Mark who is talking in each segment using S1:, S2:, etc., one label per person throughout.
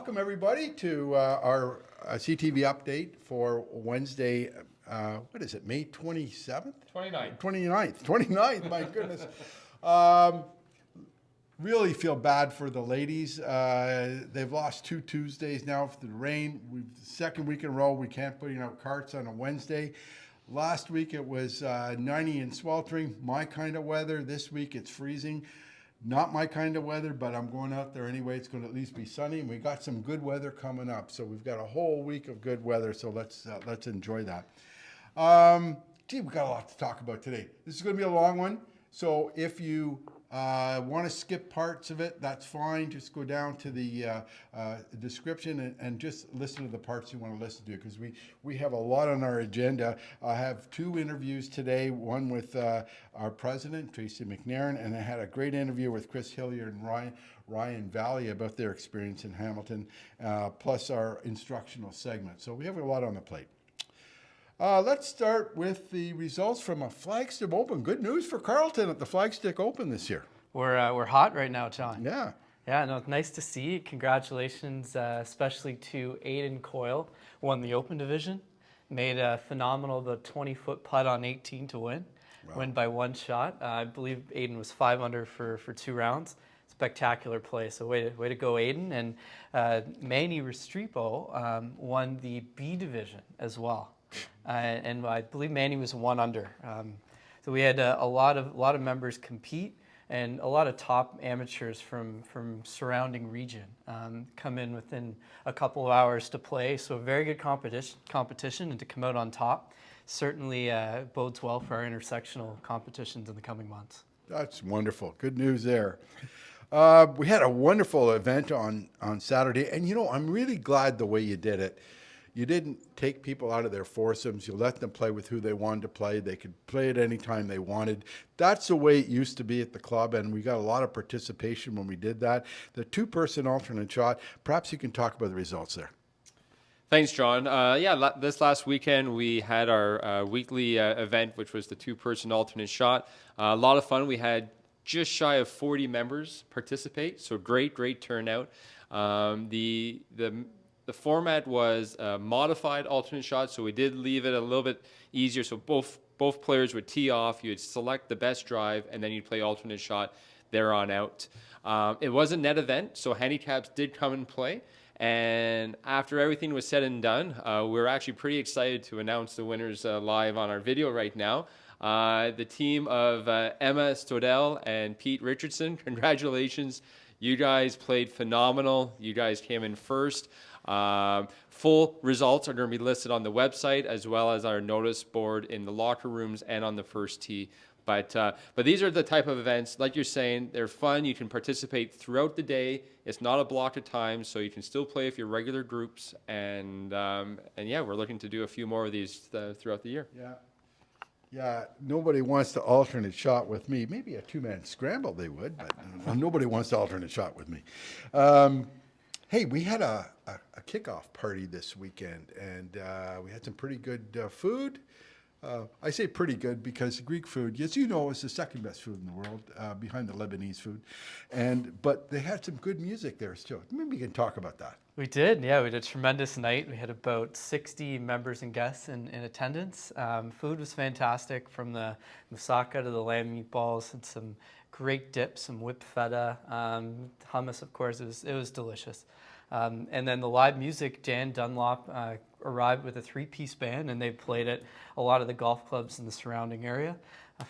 S1: welcome everybody to our CTV update for Wednesday, what is it, May 27th? 29th, my goodness. Really feel bad for the ladies. They've lost 2 Tuesdays now for the rain. Second week in a row, we can't put out carts on a Wednesday. Last week it was 90 and sweltering, my kind of weather. This week it's freezing. Not my kind of weather, but I'm going out there anyway. It's going to at least be sunny, and we got some good weather coming up. So we've got a whole week of good weather. So let's enjoy that. We got a lot to talk about today. This is going to be a long one. So if you want to skip parts of it, that's fine. Just go down to the description and just listen to the parts you want to listen to, because we have a lot on our agenda. I have 2 interviews today, one with our president, Tracy McNairn, and I had a great interview with Chris Hilliard and Ryan Valley about their experience in Hamilton, plus our instructional segment. So we have a lot on the plate. Let's start with the results from a Flagstick Open. Good news for Carleton at the Flagstick Open this year.
S2: We're hot right now, John.
S1: Yeah.
S2: Yeah, no, nice to see. Congratulations, especially to Aiden Coyle, won the Open division. Made a phenomenal, about 20-foot putt on 18 to win. Wow. Win by 1 shot. I believe Aiden was 5 under for 2 rounds. Spectacular play. So way to go, Aiden. And Manny Restrepo won the B division as well. And I believe Manny was 1 under. So we had a lot of members compete, and a lot of top amateurs from surrounding region come in within a couple of hours to play. So a very good competition, and to come out on top certainly bodes well for our intersectional competitions in the coming months.
S1: That's wonderful. Good news there. We had a wonderful event on Saturday, and I'm really glad the way you did it. You didn't take people out of their foursomes. You let them play with who they wanted to play. They could play at any time they wanted. That's the way it used to be at the club, and we got a lot of participation when we did that. The 2-person alternate shot, perhaps you can talk about the results there.
S3: Thanks, John. This last weekend we had our weekly event, which was the 2-person alternate shot. A lot of fun. We had just shy of 40 members participate, so great turnout. The format was a modified alternate shot, so we did leave it a little bit easier. So both players would tee off, you'd select the best drive, and then you'd play alternate shot there on out. It was a net event, so handicaps did come and play. And after everything was said and done, we're actually pretty excited to announce the winners live on our video right now. The team of Emma Stodell and Pete Richardson, congratulations. You guys played phenomenal. You guys came in first. Full results are going to be listed on the website, as well as our notice board in the locker rooms and on the first tee. But these are the type of events, like you're saying, they're fun. You can participate throughout the day. It's not a block of time, so you can still play with your regular groups. And we're looking to do a few more of these throughout the year.
S1: Yeah, nobody wants to alternate shot with me. Maybe a 2-man scramble they would, but nobody wants to alternate shot with me. Hey, we had a kickoff party this weekend, and we had some pretty good food. I say pretty good because Greek food, as you know, is the second best food in the world, behind the Lebanese food. But they had some good music there too. Maybe we can talk about that.
S2: We did, yeah. We did a tremendous night. We had about 60 members and guests in attendance. Food was fantastic, from the moussaka to the lamb meatballs, and some great dips, some whipped feta, hummus, of course. It was delicious. And then the live music, Dan Dunlop arrived with a 3-piece band, and they played at a lot of the golf clubs in the surrounding area.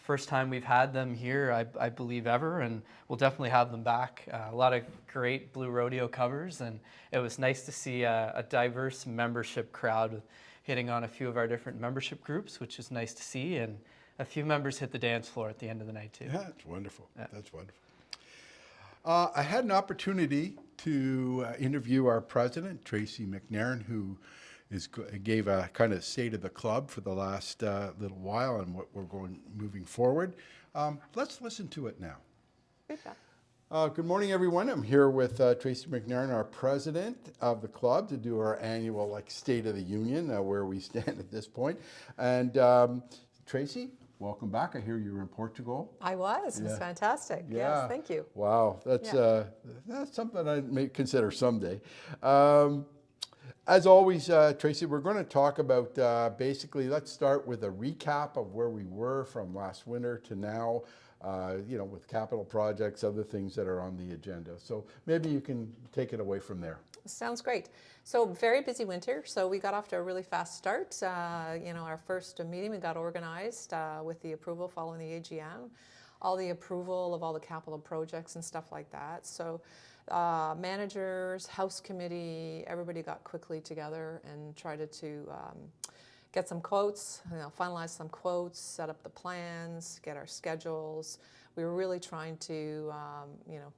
S2: First time we've had them here, I believe, ever, and we'll definitely have them back. A lot of great Blue Rodeo covers, and it was nice to see a diverse membership crowd hitting on a few of our different membership groups, which is nice to see, and a few members hit the dance floor at the end of the night too.
S1: Yeah, that's wonderful. Yeah. That's wonderful. I had an opportunity to interview our president, Tracy McNairn, who gave a kind of state of the club for the last little while and what we're moving forward. Let's listen to it now. Good morning, everyone. I'm here with Tracy McNairn, our president of the club, to do our annual State of the Union, where we stand at this point. And Tracy, welcome back. I hear you were in Portugal.
S4: I was. It was
S1: Yeah.
S4: fantastic.
S1: Yeah.
S4: Yes, thank you.
S1: Wow, that's something I may consider someday. As always, Tracy, we're going to talk about basically, let's start with a recap of where we were from last winter to now, with capital projects, other things that are on the agenda. So maybe you can take it away from there.
S4: Sounds great. So very busy winter. So we got off to a really fast start. Our first meeting, we got organized with the approval following the AGM, all the approval of all the capital projects and stuff like that. So managers, house committee, everybody got quickly together and tried to get some quotes, finalize some quotes, set up the plans, get our schedules. We were really trying to,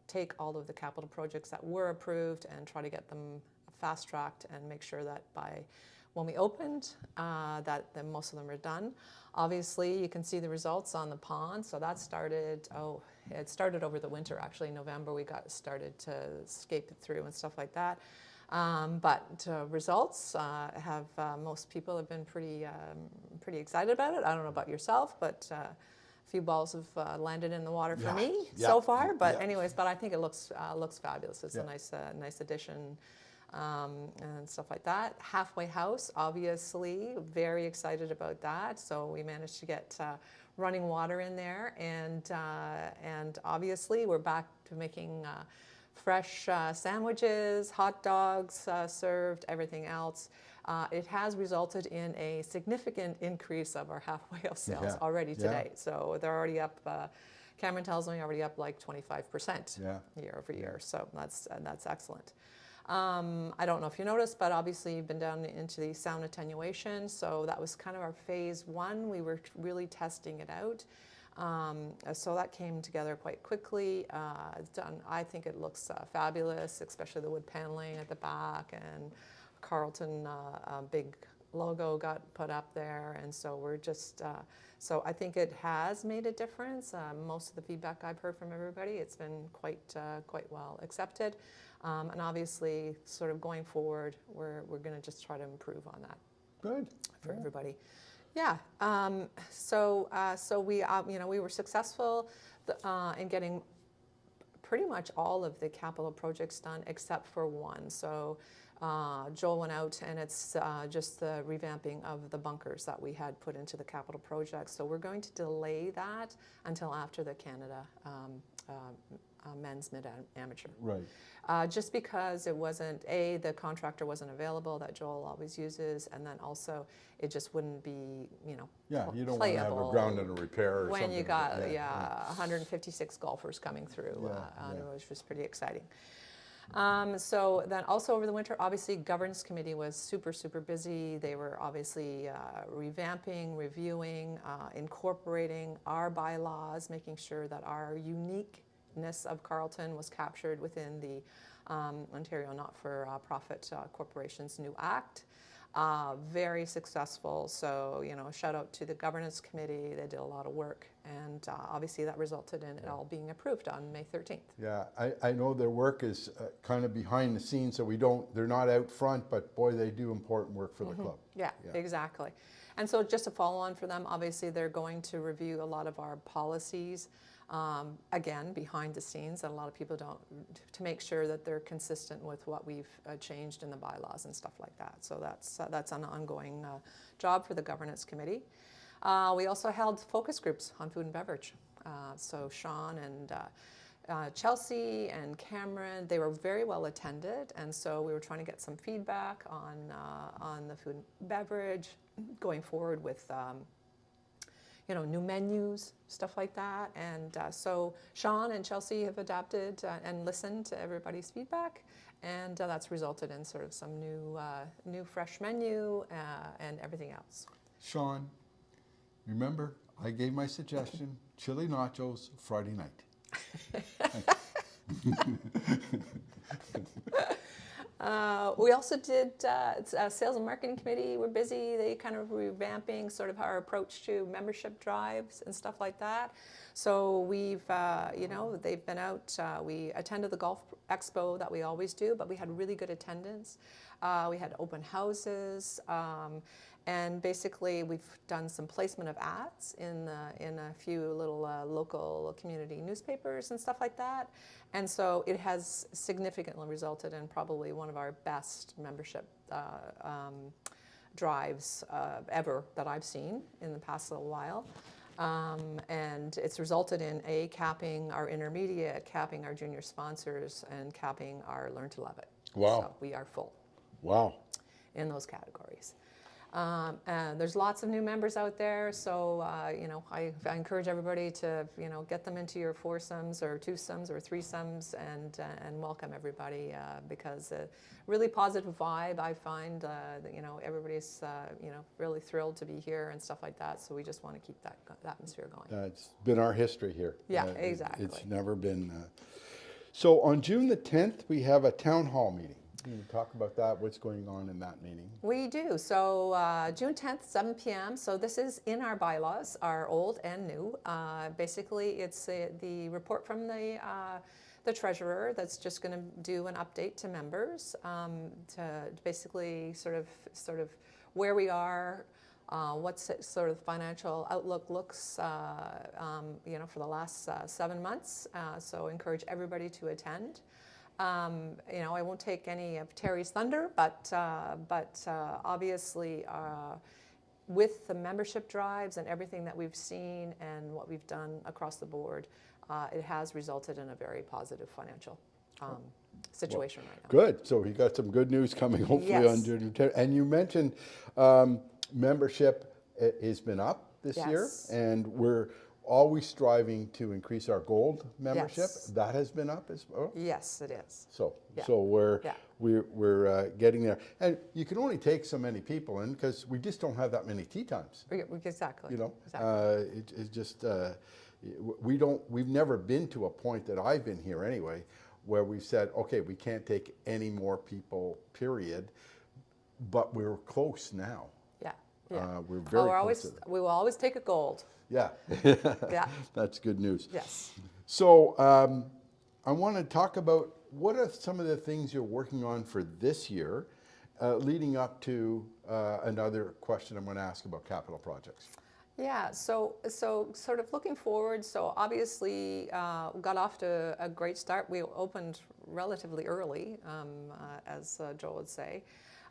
S4: take all of the capital projects that were approved and try to get them fast-tracked and make sure that by when we opened, that most of them are done. Obviously, you can see the results on the pond. So that started, it started over the winter, actually. In November, we got started to escape it through and stuff like that. But results have, most people have been pretty excited about it. I don't know about yourself, but a few balls have landed in the water for me so far. But anyways, but I think it looks fabulous. It's a nice addition. And stuff like that. Halfway house, obviously, very excited about that. So we managed to get running water in there, and obviously we're back to making fresh sandwiches, hot dogs served, everything else. It has resulted in a significant increase of our halfway house sales already today. So they're already up. Cameron tells me already up like 25% year over year. So that's excellent. I don't know if you noticed, but obviously you've been down into the sound attenuation. So that was kind of our phase one. We were really testing it out. So that came together quite quickly. It's done. I think it looks fabulous, especially the wood paneling at the back, and Carlton big logo got put up there. And so we're just, so I think it has made a difference. Most of the feedback I've heard from everybody, it's been quite well accepted. And obviously, sort of going forward, we're going to just try to improve on that.
S1: Good.
S4: For everybody. Yeah. So we were successful in getting pretty much all of the capital projects done except for one. So Joel went out, and it's just the revamping of the bunkers that we had put into the capital project. So we're going to delay that until after the Canada men's mid-amateur.
S1: Right.
S4: Just because it wasn't, the contractor wasn't available that Joel always uses, and then also it just wouldn't be,
S1: Yeah, you don't want to
S4: playable
S1: have a ground under repair or
S4: when
S1: something.
S4: you got 156 golfers coming through. It was just pretty exciting. So then also over the winter, obviously governance committee was super busy. They were obviously revamping, reviewing, incorporating our bylaws, making sure that our uniqueness of Carleton was captured within the Ontario Not-for-Profit Corporations new Act. Very successful. So, shout out to the governance committee. They did a lot of work, and obviously that resulted in it all being approved on May 13th. Yeah,
S1: I know their work is kind of behind the scenes, so they're not out front, but boy, they do important work for the club.
S4: Yeah, exactly. And so just a follow on for them, obviously they're going to review a lot of our policies, again, behind the scenes, that a lot of people don't, to make sure that they're consistent with what we've changed in the bylaws and stuff like that. So that's an ongoing job for the governance committee. We also held focus groups on food and beverage. So Sean and Chelsea and Cameron, they were very well attended, and so we were trying to get some feedback on the food and beverage, going forward with new menus, stuff like that. And so Sean and Chelsea have adapted and listened to everybody's feedback, and that's resulted in sort of some new fresh menu and everything else.
S1: Sean, remember, I gave my suggestion, chili nachos Friday night.
S4: We also did sales and marketing committee. We're busy. They kind of revamping sort of our approach to membership drives and stuff like that. So we've, they've been out. We attended the golf expo that we always do, but we had really good attendance. We had open houses, and basically we've done some placement of ads in a few little local community newspapers and stuff like that. And so it has significantly resulted in probably one of our best membership drives ever that I've seen in the past little while. And it's resulted in capping our intermediate, capping our junior sponsors, and capping our Learn to Love It.
S1: Wow.
S4: So we are full
S1: Wow.
S4: in those categories. And there's lots of new members out there, so I encourage everybody to get them into your foursomes or twosomes or threesomes, and welcome everybody, because a really positive vibe. I find everybody's really thrilled to be here and stuff like that. So we just want to keep that atmosphere going.
S1: It's been our history here.
S4: Yeah, exactly.
S1: It's never been. So on June the 10th, we have a town hall meeting. Can you talk about that? What's going on in that meeting?
S4: We do. So June 10th, 7 p.m. So this is in our bylaws, our old and new. Basically, it's the report from the treasurer that's just going to do an update to members to basically sort of where we are, what sort of financial outlook looks, for the last 7 months. So encourage everybody to attend. I won't take any of Terry's thunder, but obviously with the membership drives and everything that we've seen and what we've done across the board, it has resulted in a very positive financial situation right now.
S1: Good. So we got some good news coming hopefully
S4: Yes.
S1: on June 10th. And you mentioned membership has been up this year,
S4: Yes.
S1: and we're always striving to increase our gold membership.
S4: Yes.
S1: That has been up as well.
S4: Yes, it is.
S1: So,
S4: Yeah.
S1: so we're
S4: Yeah.
S1: we're getting there, and you can only take so many people in because we just don't have that many tea times.
S4: Exactly.
S1: Exactly. It's just we've never been to a point that I've been here anyway, where we've said, okay, we can't take any more people. Period. But we're close now.
S4: Yeah. Yeah.
S1: We're very close.
S4: We will always take a gold.
S1: Yeah.
S4: Yeah.
S1: That's good news.
S4: Yes.
S1: So I want to talk about what are some of the things you're working on for this year, leading up to another question I'm going to ask about capital projects.
S4: Yeah, so sort of looking forward, so obviously got off to a great start. We opened relatively early, as Joel would say,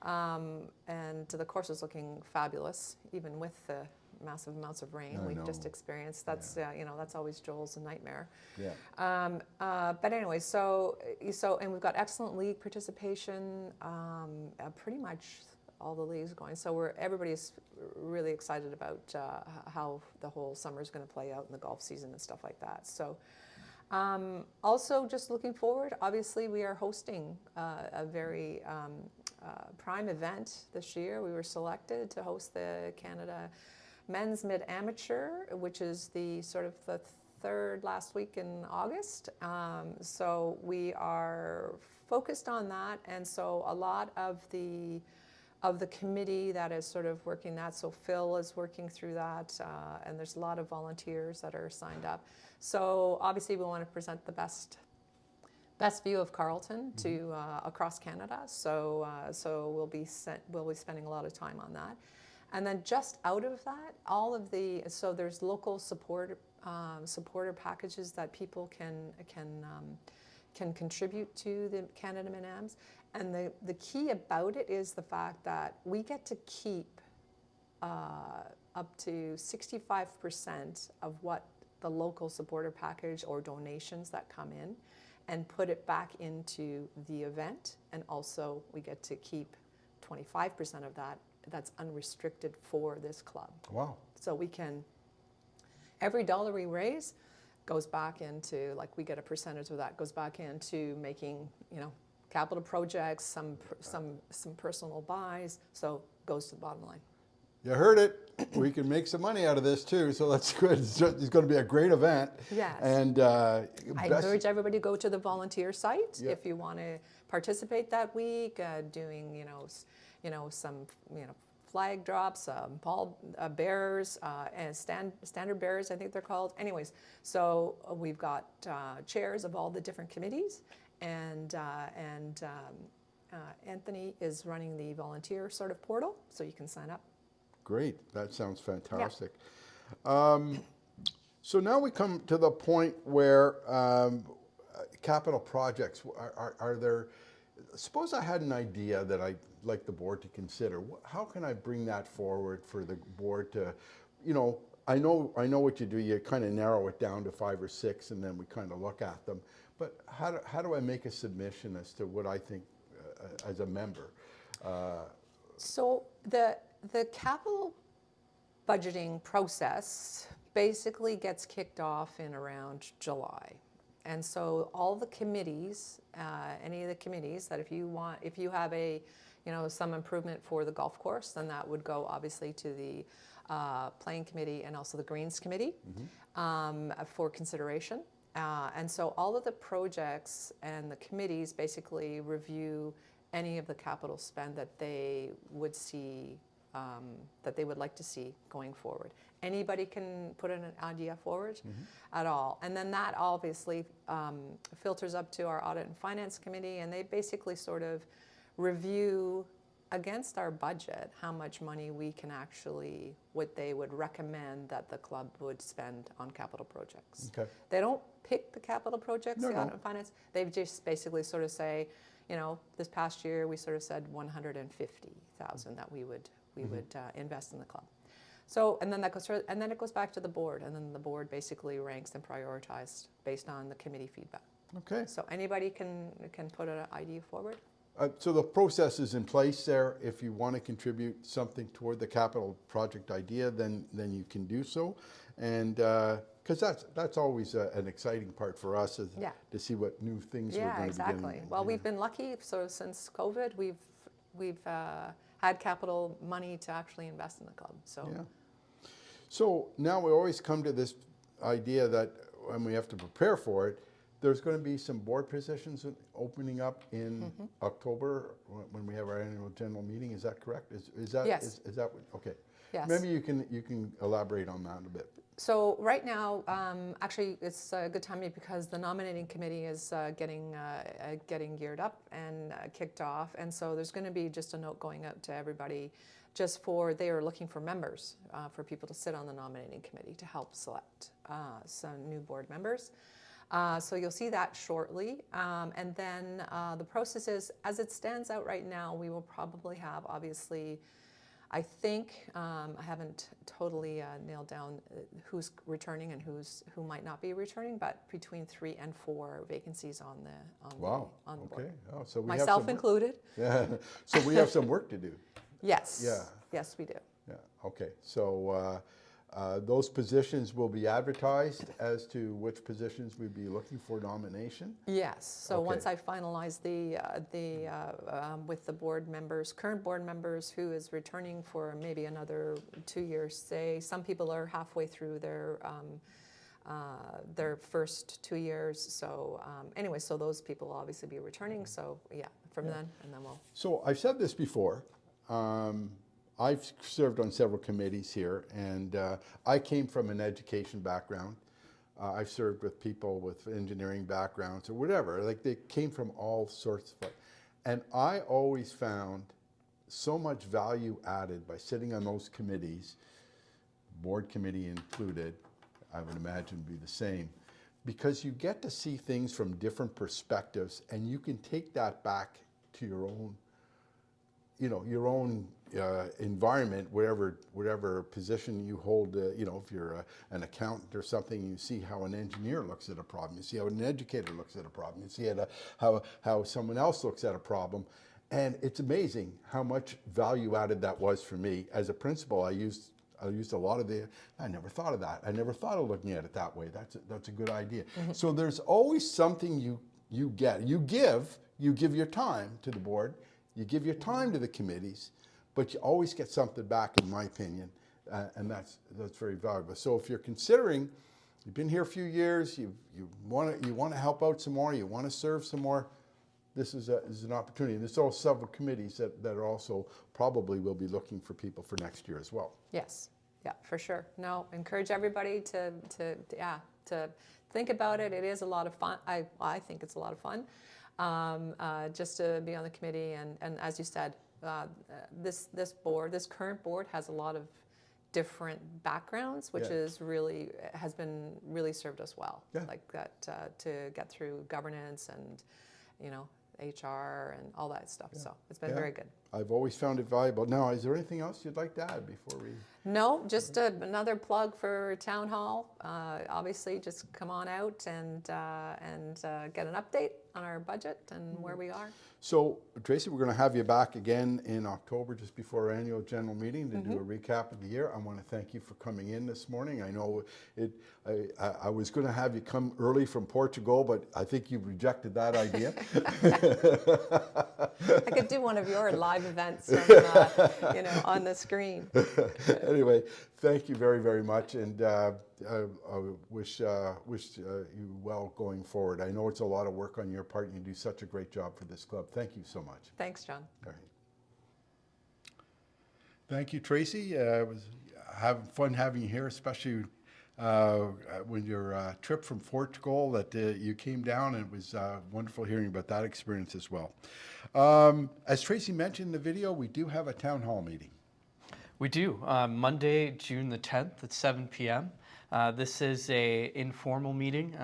S4: and the course is looking fabulous, even with the massive amounts of rain we've just experienced. That's that's always Joel's nightmare.
S1: Yeah.
S4: But anyway, so and we've got excellent league participation, pretty much all the leagues going. So everybody's really excited about how the whole summer is going to play out in the golf season and stuff like that. So also just looking forward, obviously we are hosting a very prime event this year. We were selected to host the Canada Men's Mid-Amateur, which is the sort of the third last week in August. So we are focused on that, and so a lot of the committee that is sort of working that. So Phil is working through that, and there's a lot of volunteers that are signed up. So obviously we want to present the best view of Carleton to across Canada. So we'll be spending a lot of time on that. And then just out of that, so there's local supporter packages that people can contribute to the Canada Min-Ams. And the key about it is the fact that we get to keep up to 65% of what the local supporter package or donations that come in, and put it back into the event. And also we get to keep 25% of that that's unrestricted for this club.
S1: Wow.
S4: So every dollar we raise goes back into, like, we get a percentage of that goes back into making, capital projects, some personal buys, so goes to the bottom line.
S1: You heard it. We can make some money out of this too, so that's good. It's going to be a great event.
S4: Yes.
S1: And
S4: I encourage everybody to go to the volunteer site if you want to participate that week, doing some flag drops, ball bearers, and standard bearers, I think they're called. Anyways, so we've got chairs of all the different committees, and Anthony is running the volunteer sort of portal, so you can sign up.
S1: Great, that sounds fantastic. So now we come to the point where capital projects, are there, suppose I had an idea that I'd like the board to consider. How can I bring that forward for the board to, you know, I know what you do, you kind of narrow it down to 5 or 6 and then we kind of look at them. But how do I make a submission as to what I think as a member?
S4: So the capital budgeting process basically gets kicked off in around July. And so all the committees, any of the committees that if you have a, you know, some improvement for the golf course, then that would go obviously to the playing committee and also the greens committee for consideration. And so all of the projects and the committees basically review any of the capital spend that they would see, that they would like to see going forward. Anybody can put in an idea forward at all. And then that obviously filters up to our audit and finance committee, and they basically sort of review against our budget how much money we can actually, what they would recommend that the club would spend on capital projects. Okay. They don't pick the capital projects, the audit and finance. They just basically sort of say, you know, this past year we sort of said 150,000 that we would invest in the club. So, and then that goes, and then it goes back to the board, and then the board basically ranks and prioritized based on the committee feedback. Okay. So anybody can put an idea forward.
S1: So the process is in place there. If you want to contribute something toward the capital project idea, then you can do so, and because that's always an exciting part for us is to see what new things we're going to be getting.
S4: Well, we've been lucky. So since COVID, we've had capital money to actually invest in the club. So. Yeah.
S1: So now we always come to this idea that when we have to prepare for it, there's going to be some board positions opening up in October when we have our annual general meeting. Is that correct? Is that
S4: yes.
S1: Is that okay?
S4: Yes.
S1: Maybe you can elaborate on that a bit.
S4: So right now, actually, it's a good time because the nominating committee is getting geared up and kicked off, and so there's going to be just a note going out to everybody, just for they are looking for members for people to sit on the nominating committee to help select some new board members. So you'll see that shortly, and then the process is, as it stands out right now, we will probably have obviously. I think I haven't totally nailed down who's returning and who might not be returning, but between 3 and 4 vacancies on the board.
S1: Okay. Oh, so we
S4: myself included.
S1: Yeah. So we have some work to do.
S4: Yes.
S1: Yeah.
S4: Yes, we do.
S1: Yeah. Okay. So those positions will be advertised as to which positions we'd be looking for nomination.
S4: Yes. So once I finalize with the board members, current board members, who is returning for maybe another 2 years. Say some people are halfway through their first 2 years. So anyway, so those people will obviously be returning. So then, and then we'll. So
S1: I've said this before. I've served on several committees here, and I came from an education background. I've served with people with engineering backgrounds or whatever. Like, they came from all sorts of, and I always found so much value added by sitting on those committees, board committee included. I would imagine would be the same, because you get to see things from different perspectives, and you can take that back to your own, your own environment, whatever position you hold. If you're an accountant or something, you see how an engineer looks at a problem. You see how an educator looks at a problem. You see how someone else looks at a problem, and it's amazing how much value added that was for me as a principal. I used a lot of I never thought of that. I never thought of looking at it that way. That's a good idea. So there's always something you get. You give your time to the board. You give your time to the committees, but you always get something back, in my opinion, and that's very valuable. So if you're considering, you've been here a few years, you want to help out some more, you want to serve some more, this is an opportunity. There's also several committees that are also probably will be looking for people for next year as well.
S4: Yes, yeah, for sure. No, encourage everybody to think about it. It is a lot of fun. I think it's a lot of fun just to be on the committee. And as you said, this current board has a lot of different backgrounds, which has been really served us well.
S1: Yeah.
S4: Like that to get through governance and HR and all that stuff. So it's been very good.
S1: I've always found it valuable. Now, is there anything else you'd like to add before we?
S4: No, just another plug for Town Hall. Obviously, just come on out and get an update on our budget and where we are.
S1: So, Tracy, we're going to have you back again in October, just before our annual general meeting, to do a recap of the year. I want to thank you for coming in this morning. I know I was going to have you come early from Portugal, but I think you rejected that idea.
S4: I could do one of your live events from, on the screen.
S1: Anyway, thank you very, very much, and I wish you well going forward. I know it's a lot of work on your part, and you do such a great job for this club. Thank you so much.
S4: Thanks, John.
S1: All right. Thank you, Tracy. It was having fun having you here, especially when your trip from Portugal that you came down, and it was wonderful hearing about that experience as well. As Tracy mentioned in the video, we do have a town hall meeting.
S2: We do. Monday, June the 10th at 7 p.m. This is a informal meeting.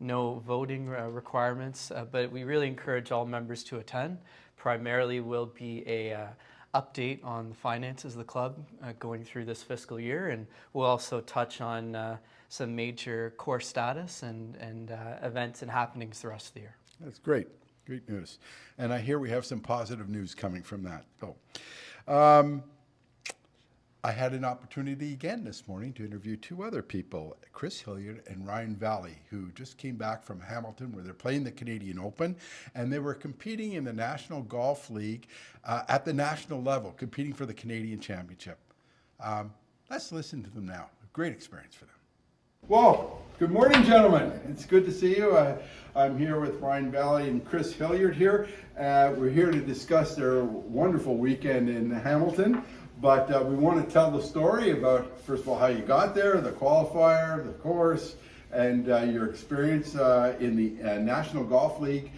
S2: No voting requirements, but we really encourage all members to attend. Primarily will be a update on the finances of the club going through this fiscal year, and we'll also touch on some major course status and events and happenings the rest of the year.
S1: That's great. Great news. And I hear we have some positive news coming from that. So, I had an opportunity again this morning to interview two other people, Chris Hilliard and Ryan Valley, who just came back from Hamilton, where they're playing the Canadian Open, and they were competing in the National Golf League at the national level, competing for the Canadian Championship. Let's listen to them now. A great experience for them. Well, good morning, gentlemen. It's good to see you. I'm here with Ryan Valley and Chris Hilliard here. We're here to discuss their wonderful weekend in Hamilton. But we want to tell the story about, first of all, how you got there, the qualifier, the course, and your experience in the National Golf League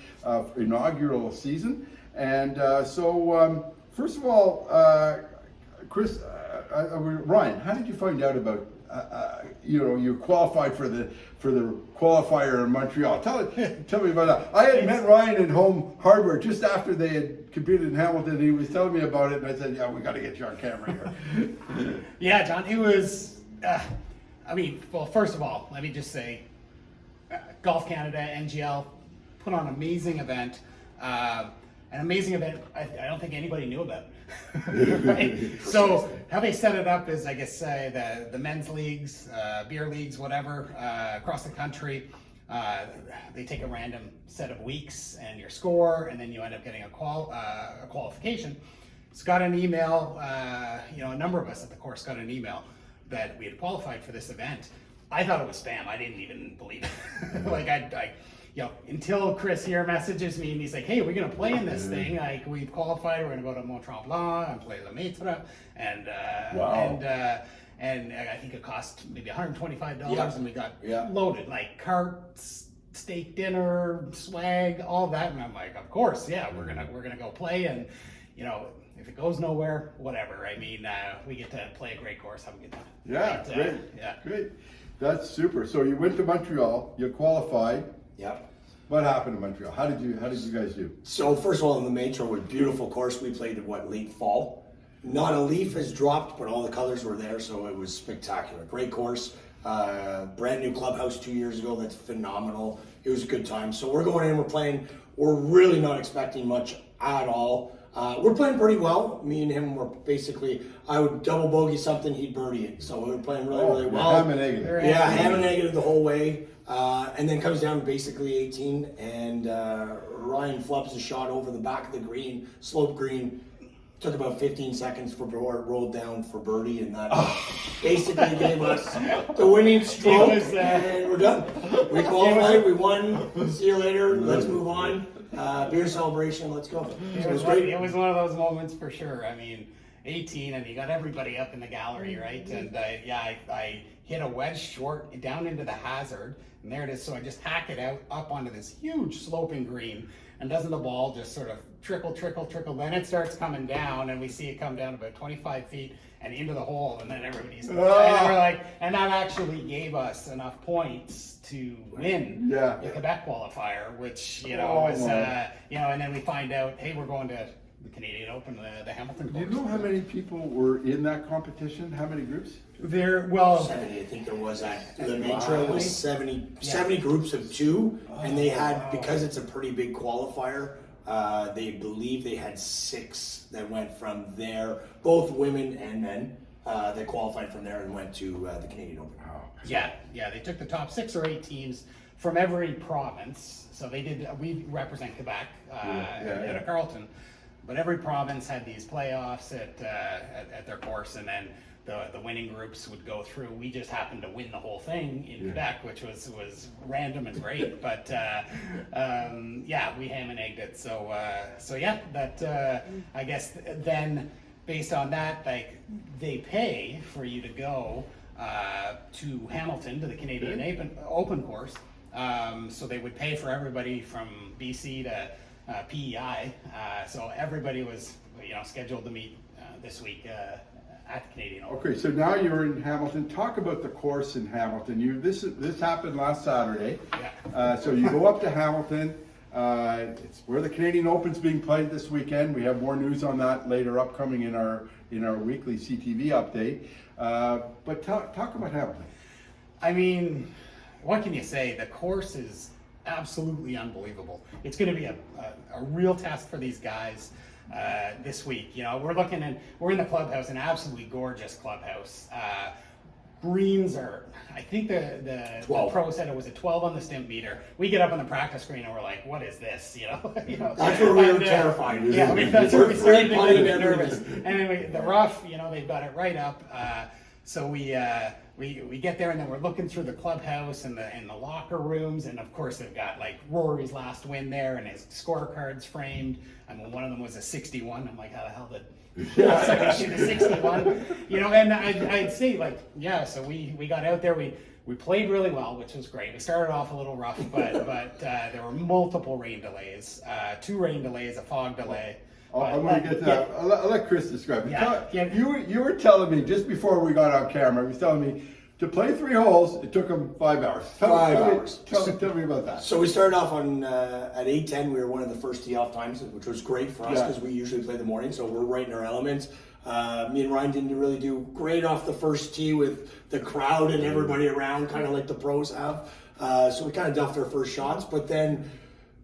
S1: inaugural season. And so, first of all, Chris, Ryan, how did you find out about, you qualified for the qualifier in Montreal? Tell me about that. I had met Ryan at Home Hardware just after they had competed in Hamilton, and he was telling me about it, and I said, yeah, we got to get you on camera here.
S5: Yeah, John, it was, well, first of all, let me just say, Golf Canada, NGL, put on an amazing event. I don't think anybody knew about. Right? So how they set it up is, I guess, the men's leagues, beer leagues, whatever, across the country. They take a random set of weeks and your score, and then you end up getting a qualification. So got an email, a number of us at the course got an email that we had qualified for this event. I thought it was spam. I didn't even believe it. Like until Chris here messages me and he's like, hey, we're going to play in this thing. Like, we've qualified. We're going to go to Mont Tremblant and play Le Maitre. And, and I think it cost maybe $125, and we got loaded, like carts, steak dinner, swag, all that. And I'm like, of course, we're gonna go play. And if it goes nowhere, whatever. I mean, we get to play a great course, have a good time.
S1: Yeah, great. That's super. So you went to Montreal, you qualified.
S6: Yep.
S1: What happened in Montreal? How did you guys do?
S6: So first of all, in the Maitre was a beautiful course. We played late fall. Not a leaf has dropped, but all the colors were there, so it was spectacular. Great course. Brand new clubhouse 2 years ago. That's phenomenal. It was a good time. So we're going in, we're playing. We're really not expecting much at all. We're playing pretty well. Me and him were basically, I would double bogey something, he'd birdie it. So we were playing really well.
S1: Ham and negative.
S6: Yeah, ham and negative the whole way. And then comes down to basically 18, and Ryan flubs a shot over the back of the green, slope green. Took about 15 seconds before it rolled down for birdie, and that basically gave us the winning stroke, and we're done. We qualified, we won, see you later, let's move on. beer celebration, let's go.
S5: It was great. It was one of those moments for sure. I mean, 18, and you got everybody up in the gallery, right? And I hit a wedge short down into the hazard, and there it is. So I just hack it out up onto this huge sloping green, and doesn't the ball just sort of trickle? Then it starts coming down, and we see it come down about 25 feet and into the hole, and then everybody's and we're like, and that actually gave us enough points to win the Quebec qualifier, which was and then we find out, hey, we're going to the Canadian Open, the Hamilton
S1: Do you
S5: course.
S1: know how many people were in that competition? How many groups?
S5: 70,
S6: I think there was at the Metro was 70 groups of 2, and they had, because it's a pretty big qualifier, they believe they had 6 that went from there, both women and men, that qualified from there and went to the Canadian Open.
S5: Yeah, they took the top 6 or 8 teams from every province. So we represent Quebec at Carleton, but every province had these playoffs at their course, and then the winning groups would go through. We just happened to win the whole thing in Quebec, which was random and great. But we ham and egged it. So I guess then based on that, like, they pay for you to go to Hamilton to the Canadian Open course. So they would pay for everybody from BC to PEI. So everybody was scheduled to meet this week at the Canadian Open.
S1: Okay, so now you're in Hamilton. Talk about the course in Hamilton. This happened last Saturday.
S5: Yeah.
S1: So you go up to Hamilton. It's where the Canadian Open's being played this weekend. We have more news on that later, upcoming in our weekly CTV update. But talk about Hamilton.
S5: I mean, what can you say? The course is absolutely unbelievable. It's going to be a real test for these guys this week. We're in the clubhouse, an absolutely gorgeous clubhouse. Greens are, I think the pro said it was a 12 on the stimp meter. We get up on the practice green and we're like, what is this?
S6: That's where we were terrified.
S5: That's where we started to get a little bit
S6: nervous.
S5: And then the rough, they've got it right up. So we get there, and then we're looking through the clubhouse and the locker rooms, and of course they've got like Rory's last win there and his scorecards framed. I mean, one of them was a 61. I'm like, how the hell did second shoot a 61? And I'd say so we got out there, we played really well, which was great. We started off a little rough, but there were multiple rain delays, 2 rain delays, a fog delay.
S1: I'm going to get to that. I'll let Chris describe it.
S5: Yeah.
S1: You were telling me just before we got on camera, he was telling me to play 3 holes, it took him 5 hours. Tell me about that.
S6: So we started off on at 8:10. We were one of the first tee off times, which was great for us because we usually play the morning, so we're right in our element. Me and Ryan didn't really do great off the first tee with the crowd and everybody around, kind of like the pros have. So we kind of duffed our first shots, but then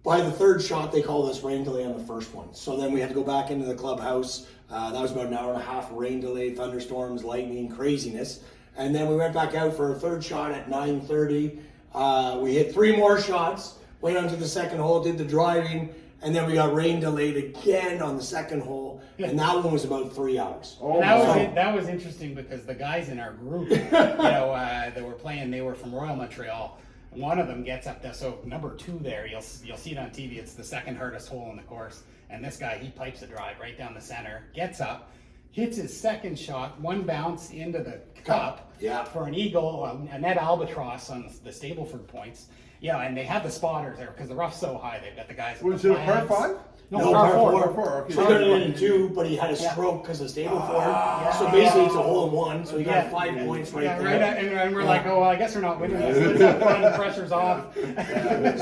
S6: by the 3rd shot, they called us rain delay on the first one. So then we had to go back into the clubhouse. That was about an hour and a half rain delay, thunderstorms, lightning, craziness. And then we went back out for a 3rd shot at 9:30. We hit 3 more shots, went on to the 2nd hole, did the driving, and then we got rain delayed again on the 2nd hole, and that one was about 3 hours.
S5: That was interesting because the guys in our group, that were playing, they were from Royal Montreal. One of them gets up there, so number 2 there, you'll see it on TV, it's the 2nd hardest hole in the course, and this guy, he pipes a drive right down the center, gets up, hits his 2nd shot, 1 bounce into the cup for an eagle, a net albatross on the Stableford points. And they have the spotters there because the rough's so high. They've got the guys.
S1: Was it a par 5?
S6: No,
S5: par
S6: par
S5: 4.
S1: Okay.
S6: So he got it in 2, but he had a stroke because of Stableford. So basically, it's a hole in 1. So he got 5 points right there.
S5: Right, and we're like, I guess we're not winning this. Let's have fun. The pressure's off.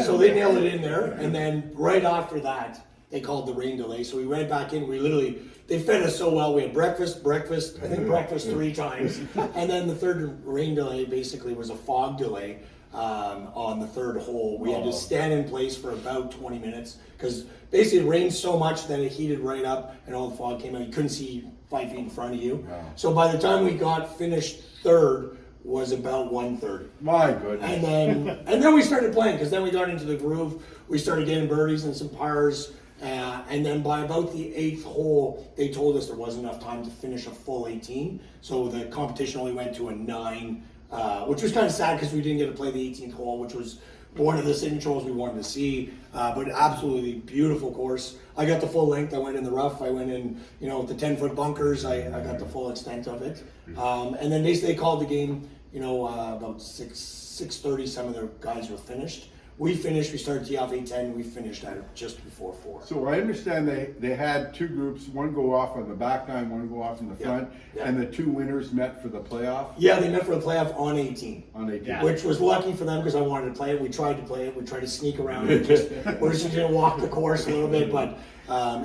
S6: So they nailed it in there, and then right after that, they called the rain delay. So we ran back in. They fed us so well. We had breakfast, I think breakfast 3 times. And then the 3rd rain delay basically was a fog delay on the 3rd hole. We had to stand in place for about 20 minutes because basically it rained so much that it heated right up and all the fog came out. You couldn't see 5 feet in front of you. Wow. So by the time we got finished 3rd was about 1:30.
S1: My goodness.
S6: And then we started playing because then we got into the groove. We started getting birdies and some pars. And then by about the 8th hole, they told us there wasn't enough time to finish a full 18. So the competition only went to a 9, which was kind of sad because we didn't get to play the 18th hole, which was one of the signatures we wanted to see. But absolutely beautiful course. I got the full length. I went in the rough. I went in, with the 10-foot bunkers. I got the full extent of it. And then they called the game, about 6:30. Some of the guys were finished. We finished. We started tee off 8:10. We finished at just before 4.
S1: So I understand they had two groups, one go off on the back nine, one go off in the front,
S6: yeah.
S1: and the two winners met for the playoff
S6: Yeah, they met for the playoff on 18.
S1: on 18.
S5: Yeah.
S6: Which was lucky for them because I wanted to play it. We tried to play it. We tried to sneak around and we're just going to walk the course a little bit, but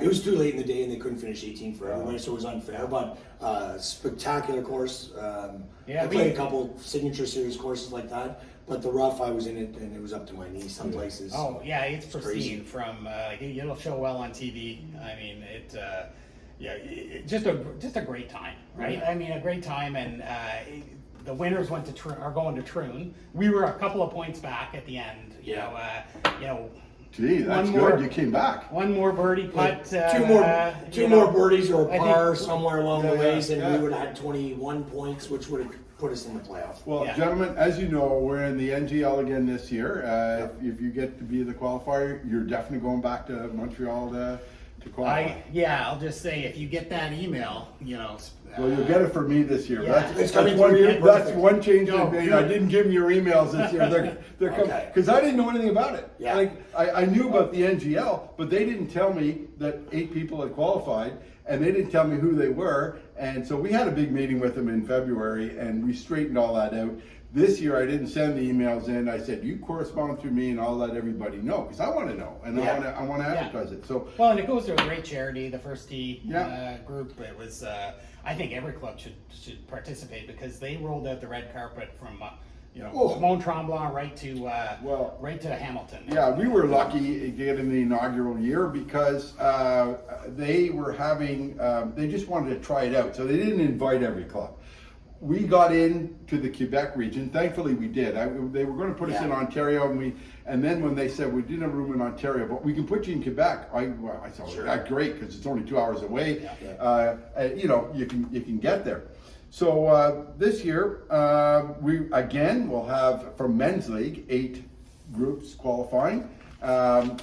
S6: it was too late in the day and they couldn't finish 18 for everybody, so it was unfair. But spectacular course. I played a couple signature series courses like that, but the rough, I was in it and it was up to my knees some places.
S5: Oh yeah, it's
S6: crazy.
S5: pristine from it'll show well on TV. I mean, just a great time, right? I mean, a great time, and the winners went to are going to Troon. We were a couple of points back at the end.
S1: Gee, that's
S5: one
S1: good.
S5: more-
S1: You came back.
S5: One more birdie putt.
S6: Two more birdies or a
S5: I
S6: par
S5: think-
S6: somewhere along the
S1: Yeah,
S6: ways, and
S1: yeah.
S6: we would have had 21 points, which would have put us in the playoff.
S1: Well,
S5: Yeah.
S1: gentlemen, as you know, we're in the NGL again this year. If you get to be the qualifier, you're definitely going back to Montreal to qualify.
S5: I'll just say if you get that email,
S1: Well, you'll get it for me this year.
S5: Yeah.
S6: It's coming
S1: one,
S6: through you?
S1: that's
S6: Perfect.
S1: one change I
S5: No,
S1: made.
S5: good.
S1: I didn't give them your emails this year. They're coming
S6: Okay.
S1: because I didn't know anything about it.
S6: Yeah.
S1: Like I knew about the NGL, but they didn't tell me that 8 people had qualified, and they didn't tell me who they were. And so we had a big meeting with them in February, and we straightened all that out. This year, I didn't send the emails in. I said, you correspond through me and I'll let everybody know because I want to know and I want to advertise it. So,
S5: well, and it goes to a great charity, the First Tee
S1: Yeah.
S5: group. It was, I think every club should participate because they rolled out the red carpet from, Mont Tremblant right to Hamilton.
S1: yeah, we were lucky to get in the inaugural year because they were having, they just wanted to try it out. So they didn't invite every club. We got into the Quebec region. Thankfully, we did. They were going to put us in Ontario, and then when they said we didn't have room in Ontario, but we can put you in Quebec, I thought, great, because it's only 2 hours away. You can get there. So this year, we again will have from men's league 8 groups qualifying.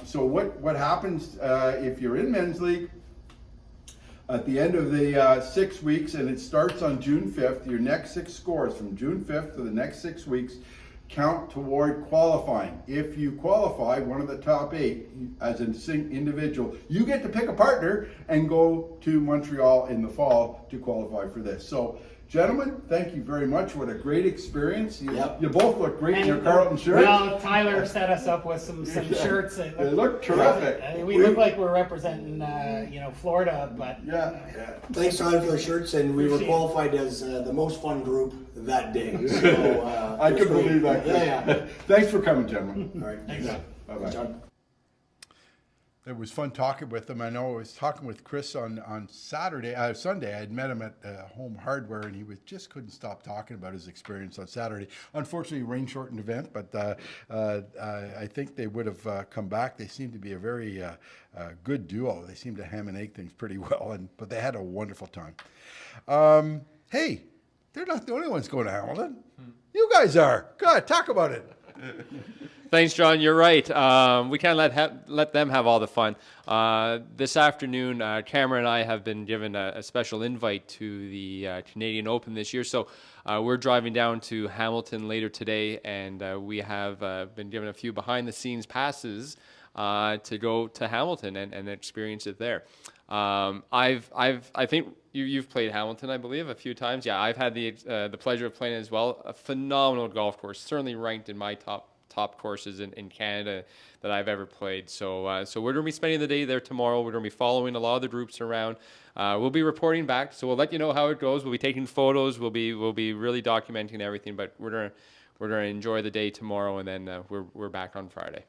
S1: So what happens if you're in men's league? At the end of the 6 weeks, and it starts on June 5th, your next 6 scores from June 5th to the next 6 weeks count toward qualifying. If you qualify, one of the top 8 as an individual, you get to pick a partner and go to Montreal in the fall to qualify for this. So, gentlemen, thank you very much. What a great experience. You both look great in your Carlton shirts.
S5: Well, Tyler set us up with some shirts.
S1: They look terrific.
S5: We look like we're representing, Florida, but
S1: Yeah.
S6: Thanks, Tyler, for the shirts, and we were
S5: Appreciate it.
S6: qualified as the most fun group that day. So,
S1: I
S6: it was
S1: can
S6: great.
S1: believe that.
S6: Yeah.
S1: Thanks for coming, gentlemen.
S6: All right.
S5: Thanks, John.
S1: Bye-bye.
S6: John.
S1: It was fun talking with him. I know I was talking with Chris on Sunday. I had met him at Home Hardware, and he just couldn't stop talking about his experience on Saturday. Unfortunately, rain-shortened event, but I think they would have come back. They seem to be a very good duo. They seem to ham and egg things pretty well, but they had a wonderful time. Hey, they're not the only ones going to Hamilton. You guys are. God, talk about it.
S3: Thanks, John. You're right. We can't let them have all the fun. This afternoon, Cameron and I have been given a special invite to the Canadian Open this year. So we're driving down to Hamilton later today, and we have been given a few behind-the-scenes passes to go to Hamilton and experience it there. I think you've played Hamilton, I believe, a few times. Yeah, I've had the pleasure of playing it as well. A phenomenal golf course, certainly ranked in my top courses in Canada that I've ever played. So we're going to be spending the day there tomorrow. We're going to be following a lot of the groups around. We'll be reporting back, so we'll let you know how it goes. We'll be taking photos. We'll be really documenting everything. But we're gonna enjoy the day tomorrow, and then we're back on Friday.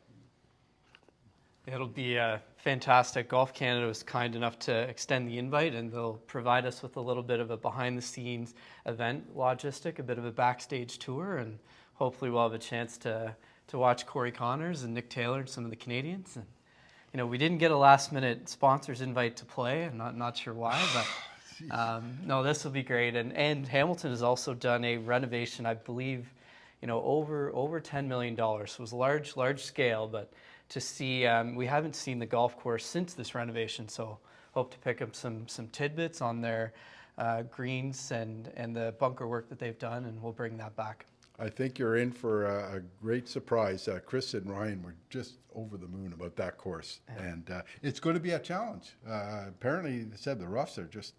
S2: It'll be fantastic. Golf Canada was kind enough to extend the invite, and they'll provide us with a little bit of a behind-the-scenes event logistic, a bit of a backstage tour, and hopefully we'll have a chance to watch Corey Connors and Nick Taylor and some of the Canadians. And we didn't get a last-minute sponsors invite to play. I'm not sure why, but no, this will be great. And Hamilton has also done a renovation, I believe. over $10 million. So it was large scale, but to see, we haven't seen the golf course since this renovation, so hope to pick up some tidbits on their greens and the bunker work that they've done, and we'll bring that back.
S1: I think you're in for a great surprise. Chris and Ryan were just over the moon about that course, and it's going to be a challenge. Apparently, they said the roughs are just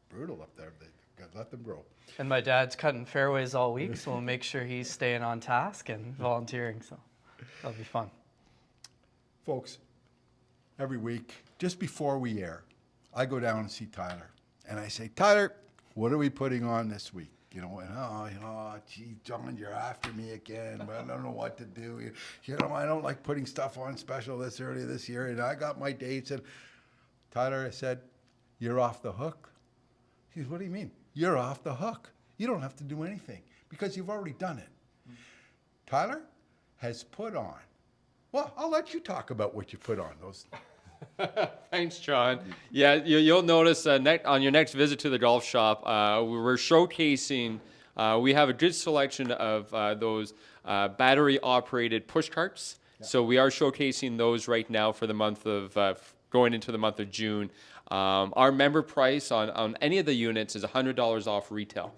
S1: brutal up there. They got to let them grow.
S2: And my dad's cutting fairways all week, so we'll make sure he's staying on task and volunteering, so that'll be fun.
S1: Folks, every week, just before we air, I go down and see Tyler, and I say, Tyler, what are we putting on this week? And gee, John, you're after me again, but I don't know what to do. I don't like putting stuff on special this early this year, and I got my dates. And Tyler, I said, you're off the hook. He says, what do you mean? You're off the hook. You don't have to do anything because you've already done it. Tyler has put on, well, I'll let you talk about what you put on. Those.
S3: Thanks, John. Yeah, you'll notice on your next visit to the golf shop, we're showcasing, we have a good selection of those battery-operated push carts. Yeah. So we are showcasing those right now for the month of, going into the month of June. Our member price on any of the units is $100 off retail,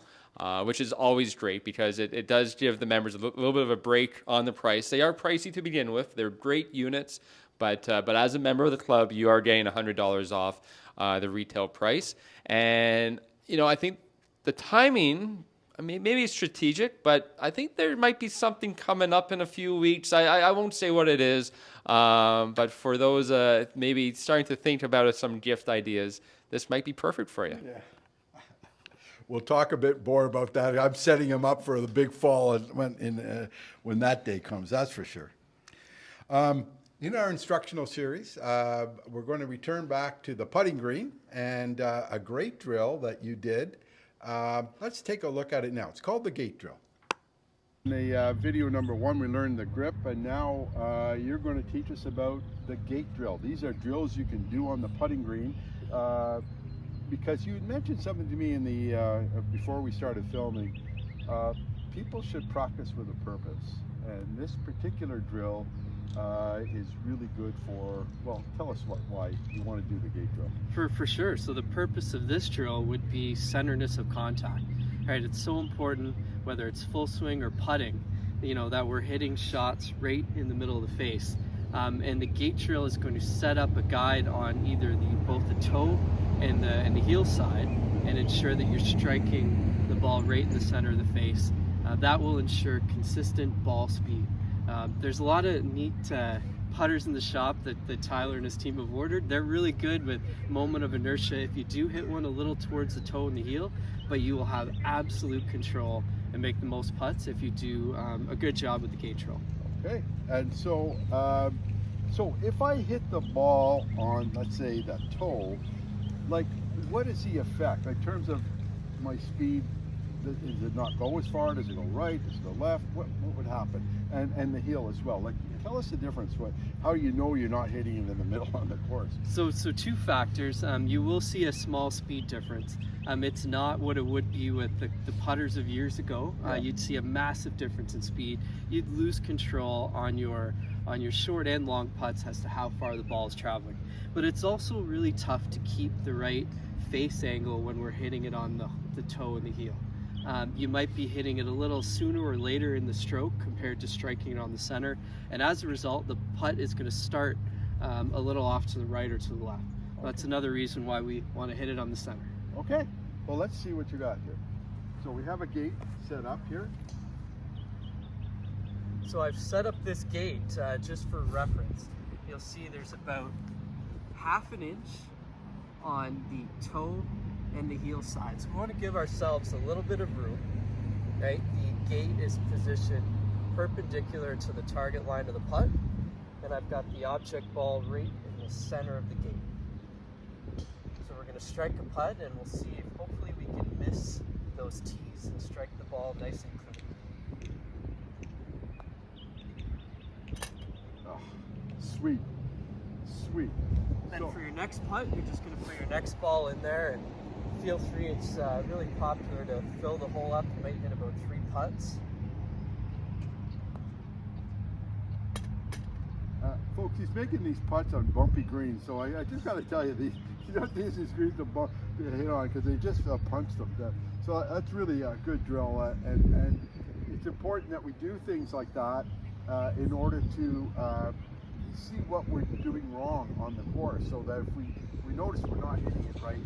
S3: which is always great because it does give the members a little bit of a break on the price. They are pricey to begin with. They're great units. But as a member of the club, you are getting $100 off the retail price. And, I think the timing, maybe it's strategic, but I think there might be something coming up in a few weeks. I won't say what it is, but for those maybe starting to think about some gift ideas, this might be perfect for you.
S1: Yeah. We'll talk a bit more about that. I'm setting them up for the big fall when that day comes, that's for sure. In our instructional series, we're going to return back to the putting green and a great drill that you did. Let's take a look at it now. It's called the gate drill. In the video number 1, we learned the grip, and now you're going to teach us about the gate drill. These are drills you can do on the putting green because you mentioned something to me in the before we started filming. People should practice with a purpose, and this particular drill is really good for, well, tell us why you want to do the gate drill.
S2: For sure. So the purpose of this drill would be centerness of contact. Right? It's so important, whether it's full swing or putting, that we're hitting shots right in the middle of the face. And the gate drill is going to set up a guide on either both the toe and the heel side and ensure that you're striking the ball right in the center of the face. That will ensure consistent ball speed. There's a lot of neat putters in the shop that Tyler and his team have ordered. They're really good with moment of inertia. If you do hit one a little towards the toe and the heel, but you will have absolute control and make the most putts if you do a good job with the gate drill.
S1: Okay, and so if I hit the ball on, let's say, that toe, like, what is the effect in terms of my speed? Does it not go as far? Does it go right? Does it go left? What would happen? And the heel as well. Like, tell us the difference. How you know you're not hitting it in the middle on the course?
S2: So 2 factors. You will see a small speed difference. It's not what it would be with the putters of years ago.
S1: Yeah.
S2: You'd see a massive difference in speed. You'd lose control on your short and long putts as to how far the ball is traveling. But it's also really tough to keep the right face angle when we're hitting it on the toe and the heel. You might be hitting it a little sooner or later in the stroke compared to striking it on the center, and as a result the putt is going to start a little off to the right or to the left. That's another reason why we want to hit it on the center.
S1: Okay, well, let's see what you got here. So we have a gate set up here.
S2: So I've set up this gate just for reference. You'll see there's about ½ an inch on the toe and the heel side. So we want to give ourselves a little bit of room, right? The gate is positioned perpendicular to the target line of the putt, and I've got the object ball right in the center of the gate. So we're going to strike a putt, and we'll see if hopefully we can miss those tees and strike the ball nice and clean.
S1: Oh, sweet.
S2: And for your next putt, you're just going to put your next ball in there, and feel free, it's really popular to fill the hole up. You might hit about 3 putts.
S1: folks, he's making these putts on bumpy greens, so I just got to tell you, these not these greens to hit on because they just punch them. So that's really a good drill, and it's important that we do things like that in order to see what we're doing wrong on the course, so that if we notice we're not hitting it right,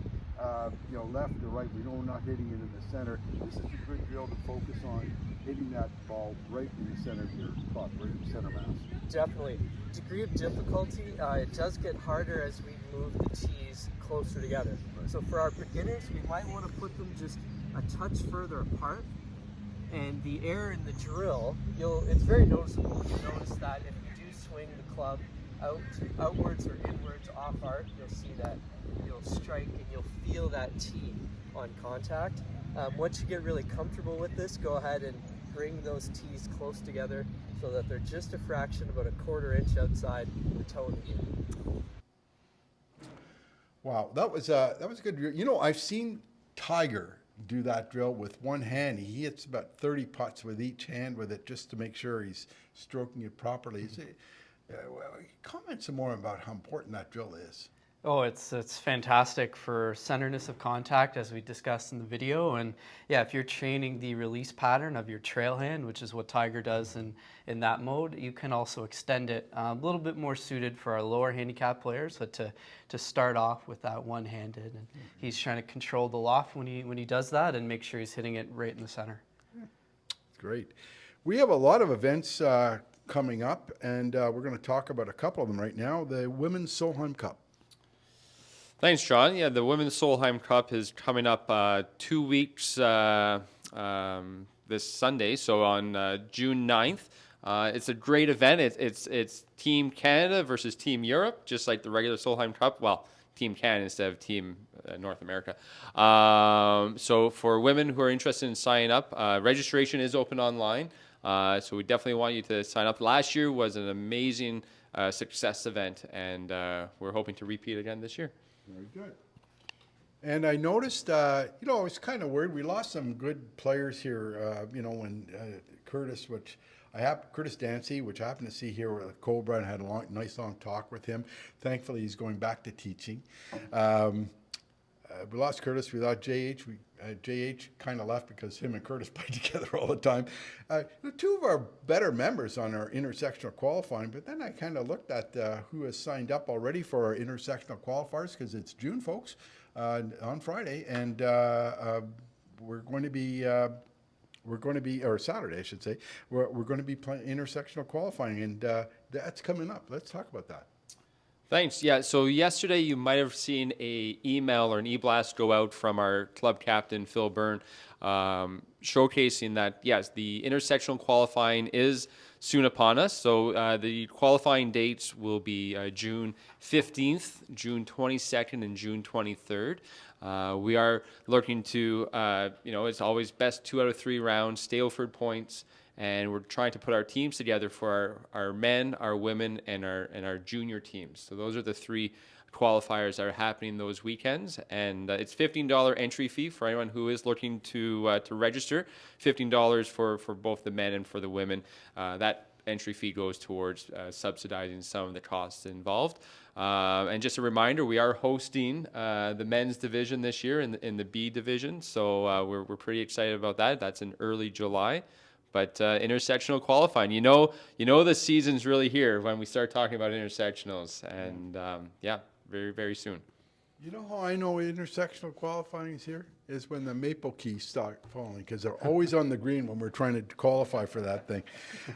S1: left or right, we know we're not hitting it in the center. This is a good drill to focus on hitting that ball right in the center of your club, right in the center mass.
S7: Definitely. Degree of difficulty, it does get harder as we move the tees closer together. So for our beginners, we might want to put them just a touch further apart. And the error in the drill, it's very noticeable. You'll notice that if you do swing the club outwards or inwards off arc, you'll see that you'll strike and you'll feel that tee on contact. Once you get really comfortable with this, go ahead and bring those tees close together so that they're just a fraction, about a quarter inch outside the toe of the heel.
S1: Wow, that was a good drill. You know, I've seen Tiger do that drill with one hand. He hits about 30 putts with each hand with it just to make sure he's stroking it properly. Comment some more about how important that drill is.
S2: Oh, it's fantastic for centerness of contact, as we discussed in the video. And yeah, if you're training the release pattern of your trail hand, which is what Tiger does in that mode, you can also extend it a little bit more suited for our lower handicap players, but to start off with that one-handed. And he's trying to control the loft when he does that and make sure he's hitting it right in the center.
S1: Great. We have a lot of events coming up, and we're going to talk about a couple of them right now. The Women's Solheim Cup.
S3: Thanks, John. Yeah, the Women's Solheim Cup is coming up 2 weeks this Sunday, so on June 9th. It's a great event. It's Team Canada versus Team Europe, just like the regular Solheim Cup. Well, Team Canada instead of Team North America. So for women who are interested in signing up, registration is open online. So we definitely want you to sign up. Last year was an amazing success event, and we're hoping to repeat again this year.
S1: Very good. And I noticed, I was kind of worried. We lost some good players here, when Curtis Dancy, which I happened to see here with Cobra and had a nice long talk with him. Thankfully, he's going back to teaching. We lost Curtis. We lost JH. JH kind of left because him and Curtis played together all the time. Two of our better members on our intersectional qualifying, but then I kind of looked at who has signed up already for our intersectional qualifiers, because it's June, folks, on Friday, and we're going to be, or Saturday, I should say, we're going to be playing intersectional qualifying, and that's coming up. Let's talk about that.
S3: Thanks. Yeah, so yesterday you might have seen an email or an e-blast go out from our club captain, Phil Byrne, showcasing that, yes, the intersectional qualifying is soon upon us. So the qualifying dates will be June 15th, June 22nd, and June 23rd. We are looking to, it's always best 2 out of 3 rounds, Staleford points, and we're trying to put our teams together for our men, our women, and our junior teams. So those are the 3 qualifiers that are happening those weekends, and it's $15 entry fee for anyone who is looking to register. $15 for both the men and for the women. That entry fee goes towards subsidizing some of the costs involved. And just a reminder, we are hosting the men's division this year in the B division, so we're pretty excited about that. That's in early July. But intersectional qualifying, the season's really here when we start talking about intersectionals, and very, very soon.
S1: You know how I know intersectional qualifying is here? Is when the maple keys start falling, because they're always on the green when we're trying to qualify for that thing.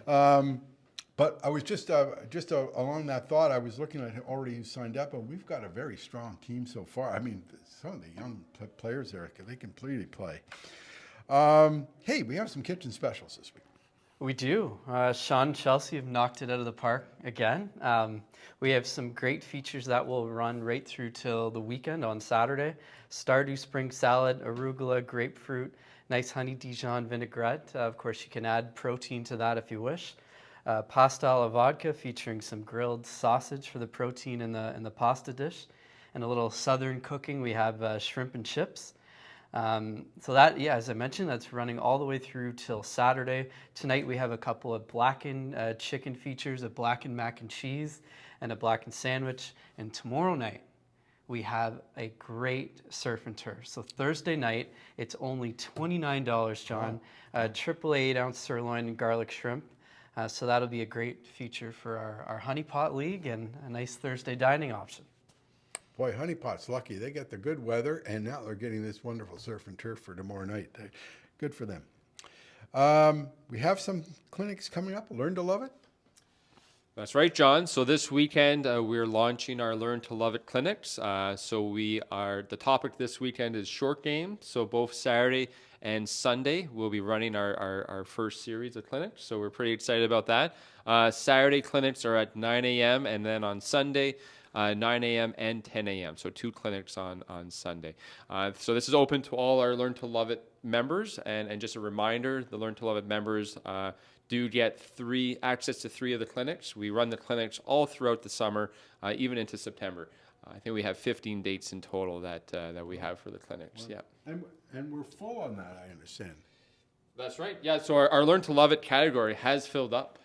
S1: But I was just along that thought, I was looking at already who signed up, and we've got a very strong team so far. I mean, some of the young players there, they can really play. Hey, we have some kitchen specials this week.
S2: We do. Sean and Chelsea have knocked it out of the park again. We have some great features that will run right through till the weekend on Saturday. Stardew spring salad, arugula, grapefruit, nice honey Dijon vinaigrette. Of course, you can add protein to that if you wish. Pasta alla vodka featuring some grilled sausage for the protein in the pasta dish. And a little southern cooking, we have shrimp and chips. So that, yeah, as I mentioned, that's running all the way through till Saturday. Tonight we have a couple of blackened chicken features, a blackened mac and cheese, and a blackened sandwich. And tomorrow night we have a great surf and turf. So Thursday night, it's only $29, John. Triple 8-ounce sirloin and garlic shrimp. So that'll be a great feature for our Honey Pot League and a nice Thursday dining option.
S1: Boy, Honey Pot's lucky. They get the good weather, and now they're getting this wonderful surf and turf for tomorrow night. Good for them. We have some clinics coming up. Learn to Love It.
S3: That's right, John. So this weekend we're launching our Learn to Love It clinics. The topic this weekend is short game. So both Saturday and Sunday we'll be running our first series of clinics. So we're pretty excited about that. Saturday clinics are at 9 a.m. and then on Sunday 9 a.m. and 10 a.m. So 2 clinics on Sunday. So this is open to all our Learn to Love It members. And just a reminder, the Learn to Love It members do get access to 3 of the clinics. We run the clinics all throughout the summer, even into September. I think we have 15 dates in total that we have for the clinics. Yeah.
S1: And we're full on that, I understand.
S3: That's right. Yeah. So our Learn to Love It category has filled up.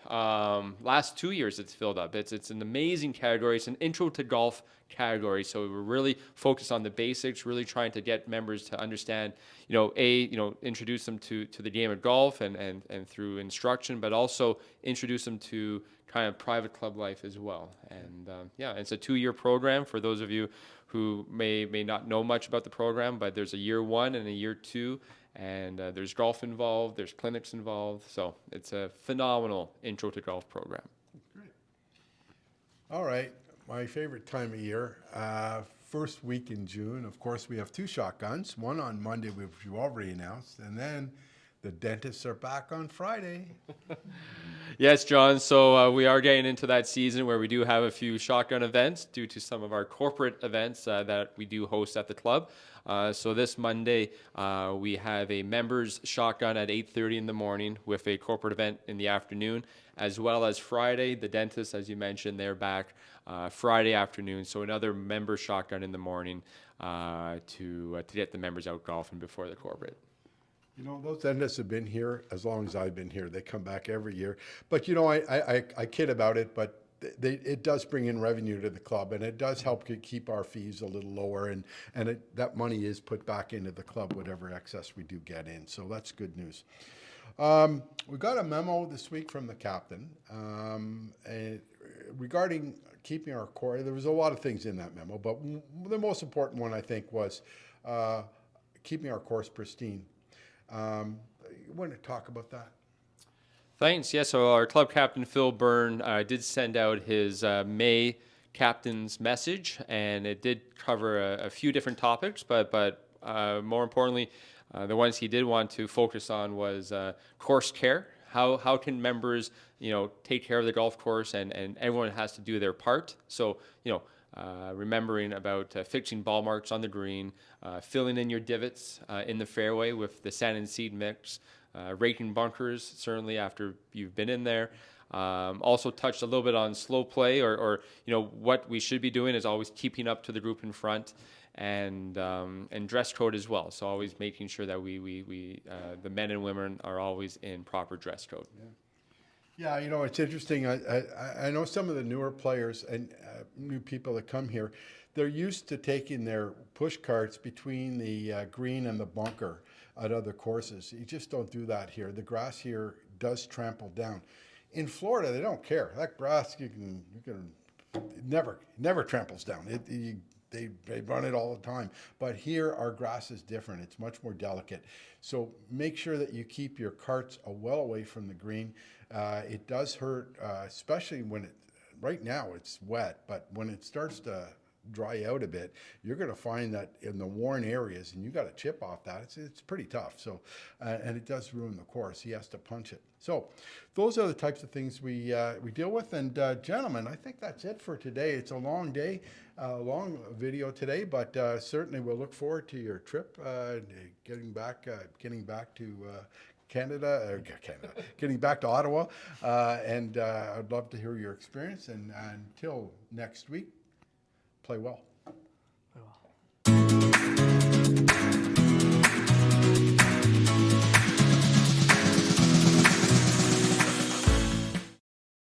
S3: Last 2 years, it's filled up. It's an amazing category. It's an intro to golf category. So we're really focused on the basics, really trying to get members to understand, introduce them to the game of golf and through instruction, but also introduce them to kind of private club life as well. And it's a 2-year program for those of you who may not know much about the program, but there's a year 1 and a year 2. And there's golf involved, there's clinics involved. So it's a phenomenal intro to golf program.
S1: Great. All right, my favorite time of year. First week in June, of course, we have 2 shotguns. One on Monday, which you already announced. And then the dentists are back on Friday.
S3: Yes, John. So we are getting into that season where we do have a few shotgun events due to some of our corporate events that we do host at the club. So this Monday, we have a members shotgun at 8:30 in the morning with a corporate event in the afternoon, as well as Friday, the dentists, as you mentioned, they're back Friday afternoon. So another member shotgun in the morning to get the members out golfing before the corporate.
S1: You know, those dentists have been here as long as I've been here. They come back every year. But, you know, I kid about it, but it does bring in revenue to the club, and it does help keep our fees a little lower, and that money is put back into the club, whatever excess we do get in. So that's good news. We got a memo this week from the captain regarding keeping our core. There was a lot of things in that memo, but the most important one, I think, was keeping our course pristine. You want to talk about that?
S3: Thanks. Yeah, so our club captain, Phil Byrne, did send out his May captain's message, and it did cover a few different topics, but more importantly, the ones he did want to focus on was course care. How can members, take care of the golf course, and everyone has to do their part. So, remembering about fixing ball marks on the green, filling in your divots in the fairway with the sand and seed mix, raking bunkers, certainly after you've been in there. Also touched a little bit on slow play or what we should be doing is always keeping up to the group in front, and dress code as well. So always making sure that we the men and women are always in proper dress code.
S1: Yeah, it's interesting. I know some of the newer players and new people that come here, they're used to taking their push carts between the green and the bunker at other courses. You just don't do that here. The grass here does trample down. In Florida, they don't care. That grass, you can never tramples down. They run it all the time. But here, our grass is different. It's much more delicate. So make sure that you keep your carts well away from the green. It does hurt, especially when right now it's wet, but when it starts to dry out a bit, you're going to find that in the worn areas, and you got to chip off that. It's pretty tough. So, and it does ruin the course. He has to punch it. So, those are the types of things we deal with. And gentlemen, I think that's it for today. It's a long day, long video today, but certainly we'll look forward to your trip, getting back to Canada, getting back to Ottawa, and I'd love to hear your experience. And until next week, play well.